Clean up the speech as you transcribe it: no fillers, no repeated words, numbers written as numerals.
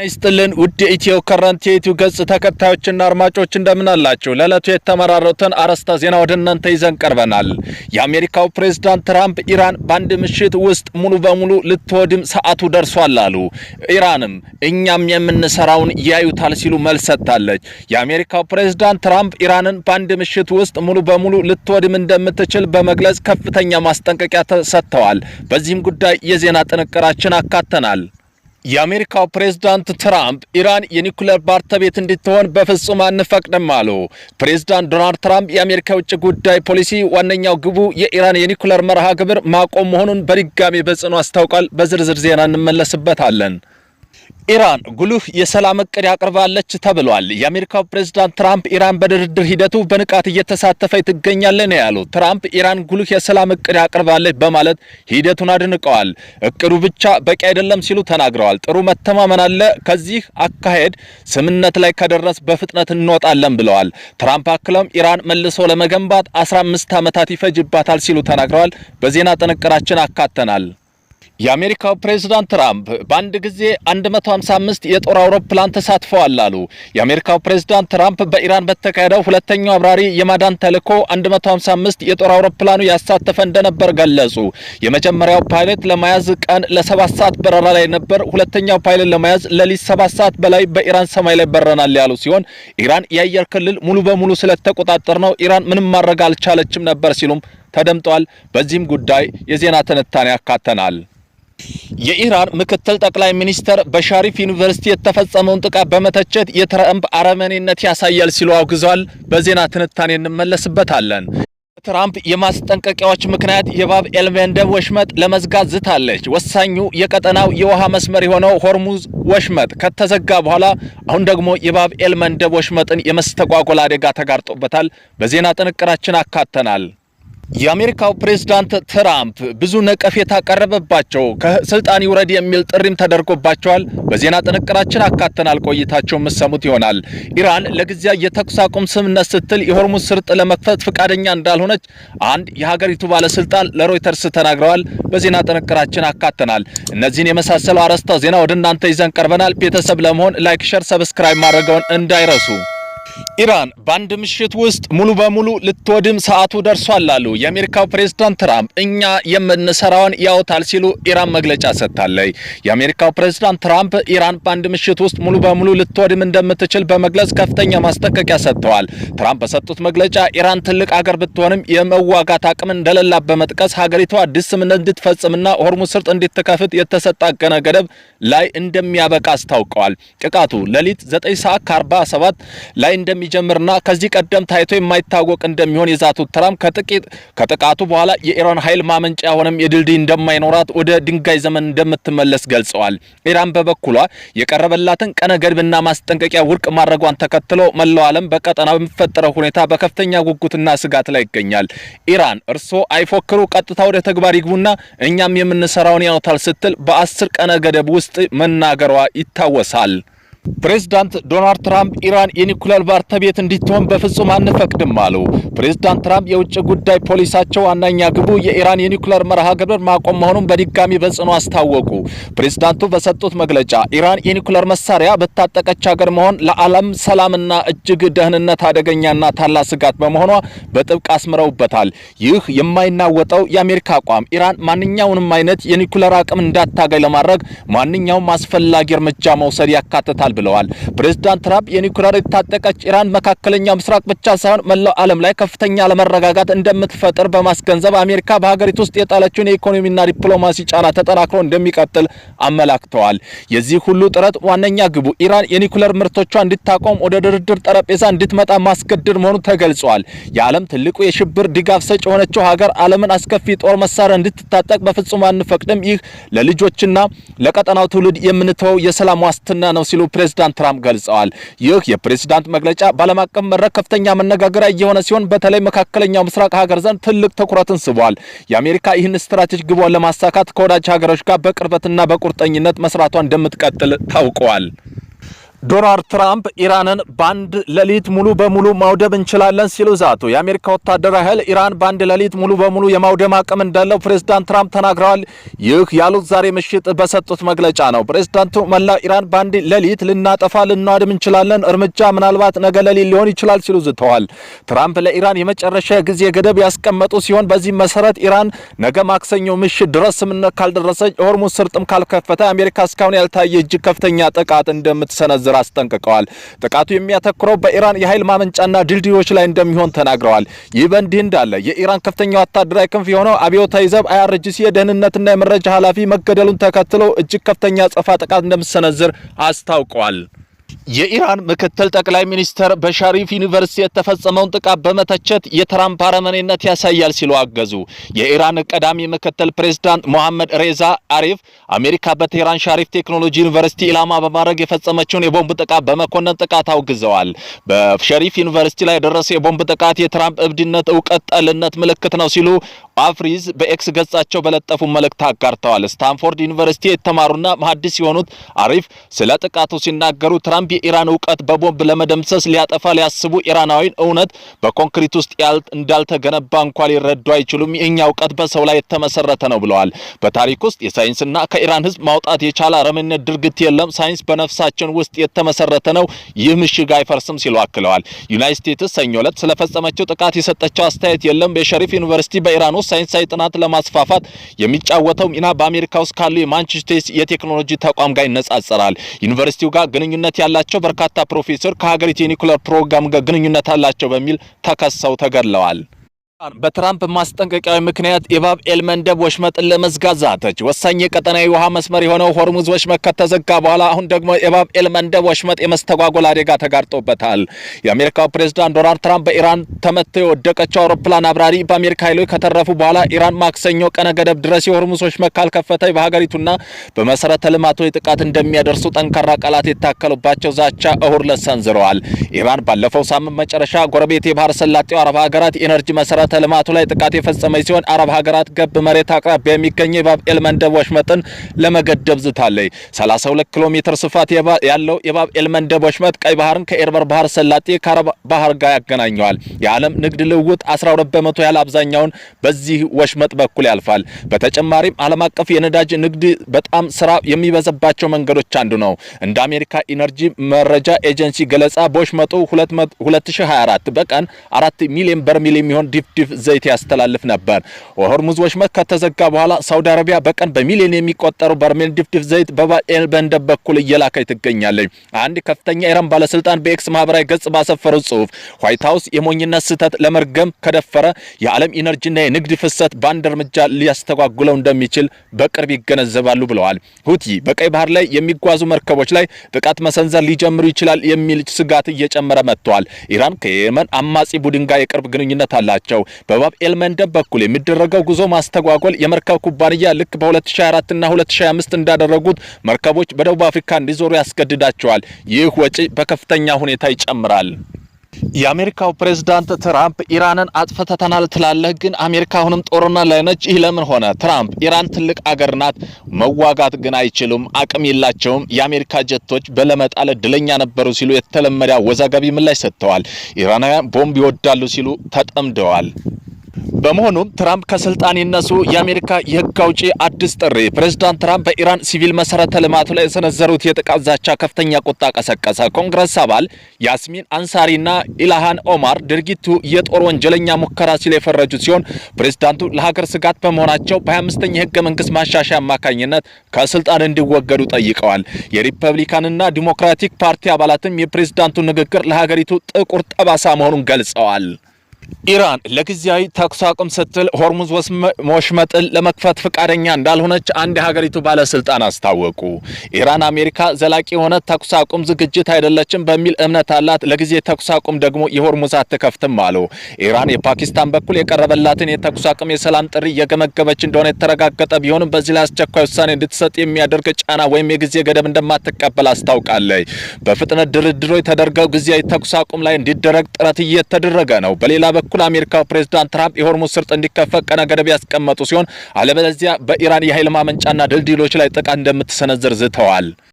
ይስጥልን ውድ ኢትዮ ከረንት የዩቲዩብ ገጽ ተከታዮችና አድማጮች እንደምን አላችሁ? ለዕለቱ የተመራረጡትን አርዕስተ ዜና ወደ እናንተ ይዘን ቀርበናል። የአሜሪካው ፕሬዝዳንት ትራምፕ ኢራን በአንድ ምሽት ውስጥ ሙሉ በሙሉ ልትወድም ሰዓቱ ደርሷል አሉ። ኢራንም እኛም የምንሰራውን ያዩታል ሲሉ መልስ ሰጥታለች። የአሜሪካው ፕሬዝዳንት ትራምፕ ኢራንን በአንድ ምሽት ውስጥ ሙሉ በሙሉ ልትወድም እንደምትችል በመግለጽ ከፍተኛ ማስጠንቀቂያ ሰጥተዋል። በዚህም ጉዳይ የዜና ጥንቅራችን አካተናል። የአሜሪካው ፕሬዝዳንት ትራምፕ ኢራን የኒኩሌር ባለቤት እንድትሆን በፍጹም አንፈቅድም አሉ። ፕሬዝዳንት ዶናልድ ትራምፕ የአሜሪካ ውጭ ጉዳይ ፖሊሲ ዋነኛው ግቡ የኢራን የኒኩሌር መርሃ ግብር ማቆም መሆኑን በድጋሚ በጽኑ አስታውቋል። በዝርዝር ዜና እንመለስበታለን። ኢራን ጉልህ የሰላም እቅድ ያቀርባለች ተብሏል። የአሜሪካው ፕሬዝዳንት ትራምፕ ኢራን በድርድር ሂደቱ በንቃት እየተሳተፈች ትገኛለች ነው ያሉት። ትራምፕ ኢራን ጉልህ የሰላም እቅድ ያቀርባለች በማለት ሂደቱን አድንቀዋል። እቅዱ ብቻ በቂ አይደለም ሲሉ ተናግረዋል። ጥሩ መተማመን አለ፣ ከዚህ አካሄድ ስምምነት ላይ ከደረስ በፍጥነት እንወጣለን ብለዋል። ትራምፕ አክለም ኢራን መልሶ ለመገንባት 15 ዓመታት ይፈጅባታል ሲሉ ተናግረዋል። በዜና ጥንቅራችን አካተናል። የአሜሪካው ፕሬዝዳንት ትራምፕ በአንድ ጊዜ 155 የጦር አውሮፕላን ተሳትፈዋል አሉ። የአሜሪካው ፕሬዝዳንት ትራምፕ በኢራን በተካሄደው ሁለተኛው አብራሪ የማዳን ተልዕኮ 155 የጦር አውሮፕላኑ ያሳተፈ እንደነበር ገለጹ። የመጀመሪያው ፓይለት ለመያዝ ቀን ለ7 ሰዓት በረራ ላይ ነበር። ሁለተኛው ፓይለት ለመያዝ ሌሊት 7 ሰዓት በላይ በኢራን ሰማይ ላይ በረናል ያሉ ሲሆን ኢራን የአየር ክልል ሙሉ በሙሉ ስለተቆጣጠር ነው ኢራን ምንም ማድረግ አልቻለችም ነበር ሲሉም ተደምጠዋል። በዚህም ጉዳይ የዜና ትንታኔ ያካተናል። የኢራን ምክትል ጠቅላይ ሚኒስተር በሻሪፍ ዩኒቨርሲቲ የተፈጸመውን ጥቃት በመተቸት የትራምፕ አረመኔነት ያሳያል ሲሉ አውግዘዋል። በዜና ትንታኔ እንመለስበታለን። ትራምፕ የማስጠንቀቂያዎች ምክንያት የባብ ኤልመንደብ ወሽመጥ ለመዝጋት ዝታለች። ወሳኙ የቀጠናው የውሃ መስመር የሆነው ሆርሙዝ ወሽመጥ ከተዘጋ በኋላ አሁን ደግሞ የባብ ኤልመንደብ ወሽመጥን የመስተጓጎል አደጋ ተጋርጦበታል። በዜና ጥንቅራችን አካተናል። የአሜሪካው ፕሬዝዳንት ትራምፕ ብዙ ነቀፌታ ቀረበባቸው። ከስልጣን ይውረድ የሚል ጥሪም ተደርጎባቸዋል። በዜና ጥንቅራችን አካተናል። ቆይታቸው መሰሙት ይሆናል። ኢራን ለጊዜያዊ የተኩስ አቁም ስምምነት ስትል የሆርሙዝ ስርጥ ለመክፈት ፍቃደኛ እንዳልሆነች አንድ የሀገሪቱ ባለስልጣን ለሮይተርስ ተናግረዋል። በዜና ጥንቅራችን አካተናል። እነዚህን የመሳሰሉ አርዕስተ ዜና ወደ እናንተ ይዘን ቀርበናል። ቤተሰብ ለመሆን ላይክ፣ ሼር፣ ሰብስክራይብ ማድረግዎን እንዳይረሱ። ኢራን በአንድ ምሽት ውስጥ ሙሉ በሙሉ ልትወድም ሰዓቱ ደርሷል አሉ። የአሜሪካው ፕሬዝዳንት ትራምፕ እኛ የምንሰራውን ያውታል ሲሉ ኢራን መግለጫ ሰጥታለች። የአሜሪካው ፕሬዝዳንት ትራምፕ ኢራን በአንድ ምሽት ውስጥ ሙሉ በሙሉ ልትወድም እንደምትችል በመግለጽ ከፍተኛ ማስጠንቀቂያ ሰጥተዋል። ትራምፕ በሰጡት መግለጫ ኢራን ትልቅ ሀገር ብትሆንም የመዋጋት አቅም እንደሌላት በመጥቀስ ሀገሪቷ አዲስ ስምምነት እንድትፈጽምና ሆርሙዝ ስርጥ እንድትከፍት የተሰጠ ቀነ ገደብ ላይ እንደሚያበቃ አስታውቀዋል። ጥቃቱ ሌሊት 9 ሰዓት ከ47 ላይ እንደሚጀምርና ከዚህ ቀደም ታይቶ የማይታወቅ እንደሚሆን የዛቱት ትራምፕ ከጥቃቱ በኋላ የኢራን ኃይል ማመንጫ የሆነም የድልድይ እንደማይኖራት ወደ ድንጋይ ዘመን እንደምትመለስ ገልጸዋል። ኢራን በበኩሏ የቀረበላትን ቀነ ገደብና ማስጠንቀቂያ ውድቅ ማድረጓን ተከትሎ መላው ዓለም በቀጠናው የሚፈጠረው ሁኔታ በከፍተኛ ጉጉትና ስጋት ላይ ይገኛል። ኢራን እርስዎ አይፎክሩ፣ ቀጥታ ወደ ተግባር ይግቡና እኛም የምንሰራውን ያውታል ስትል በ10 ቀነ ገደብ ውስጥ መናገሯ ይታወሳል። ፕሬዝዳንት ዶናልድ ትራምፕ ኢራን የኒኩሌር ባለቤት እንድትሆን በፍጹም አንፈቅድም አሉ። ፕሬዝዳንት ትራምፕ የውጭ ጉዳይ ፖሊሲያቸው ዋነኛ ግቡ የኢራን የኒኩሌር መርሃ ግብር ማቆም መሆኑን በድጋሚ በጽኑ አስታወቁ። ፕሬዝዳንቱ በሰጡት መግለጫ ኢራን የኒኩሌር መሳሪያ በታጠቀች ሀገር መሆን ለዓለም ሰላምና እጅግ ደህንነት አደገኛና ታላቅ ስጋት በመሆኗ በጥብቅ አስምረውበታል። ይህ የማይናወጠው የአሜሪካ አቋም ኢራን ማንኛውንም አይነት የኒኩሌር አቅም እንዳታገኝ ለማድረግ ማንኛውም አስፈላጊ እርምጃ መውሰድ ያካትታል ብለዋል። ፕሬዝዳንት ትራምፕ የኒኩሌር የታጠቀች ኢራን መካከለኛው ምስራቅ ብቻ ሳይሆን መላው ዓለም ላይ ከፍተኛ ለመረጋጋት እንደምትፈጥር በማስገንዘብ አሜሪካ በሀገሪቱ ውስጥ የጣለችውን የኢኮኖሚና ዲፕሎማሲ ጫና ተጠናክሮ እንደሚቀጥል አመላክተዋል። የዚህ ሁሉ ጥረት ዋነኛ ግቡ ኢራን የኒኩሌር ምርቶቿ እንድታቆም ወደ ድርድር ጠረጴዛ እንድትመጣ ማስገደድ መሆኑ ተገልጿል። የዓለም ትልቁ የሽብር ድጋፍ ሰጪ የሆነችው ሀገር ዓለምን አስከፊ ጦር መሳሪያ እንድትታጠቅ በፍጹም አንፈቅድም፣ ይህ ለልጆችና ለቀጠናው ትውልድ የምንተወው የሰላም ዋስትና ነው ሲሉ ፕሬዝዳንት ትራምፕ ገልጸዋል። ይህ የፕሬዝዳንት መግለጫ በዓለም አቀፍ መድረክ ከፍተኛ መነጋገሪያ የሆነ ሲሆን በተለይ መካከለኛው ምስራቅ ሀገር ዘንድ ትልቅ ትኩረትን ስቧል። የአሜሪካ ይህን ስትራቴጂክ ግቧን ለማሳካት ከወዳጅ ሀገሮች ጋር በቅርበትና በቁርጠኝነት መስራቷን እንደምትቀጥል ታውቀዋል። ዶናልድ ትራምፕ ኢራንን ባንድ ሌሊት ሙሉ በሙሉ ማውደም እንችላለን ሲሉ ዛቱ። የአሜሪካ ወታደራዊ ኃይል ኢራን ባንድ ሌሊት ሙሉ በሙሉ የማውደም አቅም እንዳለው ፕሬዝዳንት ትራምፕ ተናግረዋል። ይህ ያሉት ዛሬ ምሽት በሰጡት መግለጫ ነው። ፕሬዝዳንቱ መላው ኢራን ባንድ ሌሊት ልናጠፋ ልናወድም እንችላለን፣ እርምጃ ምናልባት ነገ ሌሊት ሊሆን ይችላል ሲሉ ዝተዋል። ትራምፕ ለኢራን የመጨረሻ ጊዜ ገደብ ያስቀመጡ ሲሆን በዚህ መሰረት ኢራን ነገ ማክሰኞ ምሽት ድረስ ስምምነት ካልደረሰች ሆርሙዝ ስርጥም ካልከፈተ አሜሪካ እስካሁን ያልታየ እጅግ ከፍተኛ ጥቃት እንደምትሰነዝር አስጠንቅቀዋል። ጥቃቱ የሚያተኩረው በኢራን የኃይል ማመንጫና ድልድዮች ላይ እንደሚሆን ተናግረዋል። ይህ በእንዲህ እንዳለ የኢራን ከፍተኛ ወታደራዊ ክንፍ የሆነው አብዮታዊ ዘብ IRGC የደህንነትና የመረጃ ኃላፊ መገደሉን ተከትሎ እጅግ ከፍተኛ አጸፋ ጥቃት እንደሚሰነዝር አስታውቀዋል። የኢራን ምክትል ጠቅላይ ሚኒስትር በሻሪፍ ዩኒቨርሲቲ የተፈጸመውን ጥቃት በመተቸት የትራምፕ አረመኔነት ያሳያል ሲሉ አገዙ። የኢራን ቀዳሚ ምክትል ፕሬዝዳንት ሞሐመድ ሬዛ አሪፍ አሜሪካ በቴህራን ሻሪፍ ቴክኖሎጂ ዩኒቨርሲቲ ኢላማ በማድረግ የፈጸመችውን የቦምብ ጥቃት በመኮነን ጥቃት አውግዘዋል። በሻሪፍ ዩኒቨርሲቲ ላይ የደረሰው የቦምብ ጥቃት የትራምፕ እብድነት እውቀት ጠልነት ምልክት ነው ሲሉ አፍሪዝ በኤክስ ገጻቸው በለጠፉ መልእክት አጋርተዋል። ስታንፎርድ ዩኒቨርሲቲ የተማሩና መሐንዲስ የሆኑት አሪፍ ስለ ጥቃቱ ሲናገሩ ትራምፕ የኢራን እውቀት በቦምብ ለመደምሰስ ሊያጠፋ ሊያስቡ ኢራናዊን እውነት በኮንክሪት ውስጥ እንዳልተገነባ እንኳን ሊረዱ አይችሉም። የኛ እውቀት በሰው ላይ የተመሰረተ ነው ብለዋል። በታሪክ ውስጥ የሳይንስና ከኢራን ሕዝብ ማውጣት የቻለ አረመኔነት ድርጊት የለም። ሳይንስ በነፍሳችን ውስጥ የተመሰረተ ነው። ይህ ምሽግ አይፈርስም ሲሉ አክለዋል። ዩናይትድ ስቴትስ ሰኞ ዕለት ስለፈጸመችው ጥቃት የሰጠችው አስተያየት የለም። በሸሪፍ ዩኒቨርሲቲ በኢራን ውስጥ ሳይንሳዊ ጥናት ለማስፋፋት የሚጫወተው ሚና በአሜሪካ ውስጥ ካሉ የማንቸስተር የቴክኖሎጂ ተቋም ጋር ይነጻጸራል። ዩኒቨርሲቲው ጋር ግንኙነት ያላቸው በርካታ ፕሮፌሰር ከሀገሪቱ የኒውክሌር ፕሮግራም ጋር ግንኙነት አላቸው በሚል ተከሰው ተገድለዋል። በትራምፕ ማስጠንቀቂያዊ ምክንያት የባብ ኤልመንደብ ወሽመጥን ለመዝጋት ዛተች። ወሳኝ የቀጠናዊ ውሃ መስመር የሆነው ሆርሙዝ ወሽመጥ ከተዘጋ በኋላ አሁን ደግሞ የባብ ኤልመንደብ ወሽመጥ የመስተጓጎል አደጋ ተጋርጦበታል። የአሜሪካው ፕሬዝዳንት ዶናልድ ትራምፕ በኢራን ተመተው የወደቀችው አውሮፕላን አብራሪ በአሜሪካ ኃይሎች ከተረፉ በኋላ ኢራን ማክሰኞ ቀነ ገደብ ድረስ የሆርሙዝ ወሽመጥ ካልከፈተች በሀገሪቱና በመሰረተ ልማቶች ጥቃት እንደሚያደርሱ ጠንካራ ቃላት የታከሉባቸው ዛቻ እሁድ ዕለት ሰንዝረዋል። ኢራን ባለፈው ሳምንት መጨረሻ ጎረቤት የባህረ ሰላጤው አረብ ሀገራት የኤነርጂ መሰረተ ልማቱ ላይ ጥቃት የፈጸመች ሲሆን አረብ ሀገራት ገብ መሬት አቅራቢያ የሚገኘው የባብ ኤልመንደብ ወሽመጥን ለመገደብ ዝታለች። 32 ኪሎ ሜትር ስፋት ያለው የባብ ኤልመንደብ ወሽመጥ ቀይ ባህርን ከኤርበር ባህረ ሰላጤ ከአረብ ባህር ጋር ያገናኘዋል። የዓለም ንግድ ልውውጥ 12 በመቶ ያህል አብዛኛውን በዚህ ወሽመጥ በኩል ያልፋል። በተጨማሪም ዓለም አቀፍ የነዳጅ ንግድ በጣም ስራ የሚበዛባቸው መንገዶች አንዱ ነው። እንደ አሜሪካ ኢነርጂ መረጃ ኤጀንሲ ገለጻ በወሽመጡ 2024 በቀን 4 ሚሊዮን በርሜል የሚሆን ዲፍዲፍ ዘይት ያስተላልፍ ነበር። ሆርሙዝ ወሽመጥ ከተዘጋ በኋላ ሳውዲ አረቢያ በቀን በሚሊዮን የሚቆጠሩ በርሜል ድፍድፍ ዘይት በባብ ኤልመንደብ በኩል እየላከች ትገኛለች። አንድ ከፍተኛ ኢራን ባለስልጣን በኤክስ ማህበራዊ ገጽ ባሰፈሩት ጽሑፍ ዋይት ሃውስ የሞኝነት ስህተት ለመርገም ከደፈረ የዓለም ኢነርጂና የንግድ ፍሰት በአንድ እርምጃ ሊያስተጓጉለው እንደሚችል በቅርብ ይገነዘባሉ ብለዋል። ሁቲ በቀይ ባህር ላይ የሚጓዙ መርከቦች ላይ ጥቃት መሰንዘር ሊጀምሩ ይችላል የሚል ስጋት እየጨመረ መጥቷል። ኢራን ከየመን አማጺ ቡድን ጋር የቅርብ ግንኙነት አላቸው። በባብ ኤልመንደብ በኩል የሚደረገው ጉዞ ማስተጓጎል የመርከብ ኩባንያ ልክ በ2024 እና 2025 እንዳደረጉት መርከቦች በደቡብ አፍሪካ እንዲዞሩ ያስገድዳቸዋል። ይህ ወጪ በከፍተኛ ሁኔታ ይጨምራል። የአሜሪካው ፕሬዝዳንት ትራምፕ ኢራንን አጥፍተናል ትላለህ፣ ግን አሜሪካ አሁንም ጦርነት ላይ ነች። ይህ ለምን ሆነ? ትራምፕ ኢራን ትልቅ አገር ናት፣ መዋጋት ግን አይችሉም፣ አቅም የላቸውም፣ የአሜሪካ ጀቶች በለመጣል እድለኛ ነበሩ ሲሉ የተለመደ አወዛጋቢ ምላሽ ሰጥተዋል። ኢራናውያን ቦምብ ይወዳሉ ሲሉ ተጠምደዋል። በመሆኑም ትራምፕ ከስልጣን ይነሱ። የአሜሪካ የህግ አውጪ አዲስ ጥሪ። ፕሬዝዳንት ትራምፕ በኢራን ሲቪል መሰረተ ልማቱ ላይ የሰነዘሩት የጥቃት ዛቻ ከፍተኛ ቁጣ ቀሰቀሰ። ኮንግረስ አባል ያስሚን አንሳሪና ኢልሃን ኦማር ድርጊቱ የጦር ወንጀለኛ ሙከራ ሲሉ የፈረጁ ሲሆን ፕሬዝዳንቱ ለሀገር ስጋት በመሆናቸው በ25ኛ የህገ መንግስት ማሻሻያ አማካኝነት ከስልጣን እንዲወገዱ ጠይቀዋል። የሪፐብሊካንና ዲሞክራቲክ ፓርቲ አባላትም የፕሬዝዳንቱ ንግግር ለሀገሪቱ ጥቁር ጠባሳ መሆኑን ገልጸዋል። ኢራን ለጊዜያዊ ተኩስ አቁም ስትል ሆርሙዝ ወሽመጥን ለመክፈት ፈቃደኛ እንዳልሆነች አንድ የሀገሪቱ ባለስልጣን አስታወቁ። ኢራን አሜሪካ ዘላቂ የሆነ ተኩስ አቁም ዝግጅት አይደለችም በሚል እምነት አላት። ለጊዜ ተኩስ አቁም ደግሞ የሆርሙዝ አትከፍትም አሉ። ኢራን የፓኪስታን በኩል የቀረበላትን የተኩስ አቁም የሰላም ጥሪ እየገመገመች እንደሆነ የተረጋገጠ ቢሆንም በዚህ ላይ አስቸኳይ ውሳኔ እንድትሰጥ የሚያደርግ ጫና ወይም የጊዜ ገደብ እንደማትቀበል አስታውቃለች። በፍጥነት ድርድሮች ተደርገው ጊዜያዊ ተኩስ አቁም ላይ እንዲደረግ ጥረት እየተደረገ ነው። በሌላ በኩል አሜሪካው ፕሬዝዳንት ትራምፕ የሆርሙዝ ሰርጥ እንዲከፈት ቀነ ገደብ ያስቀመጡ ሲሆን አለበለዚያ በኢራን የኃይል ማመንጫና ድልድዮች ላይ ጥቃት እንደምትሰነዝር ዝተዋል።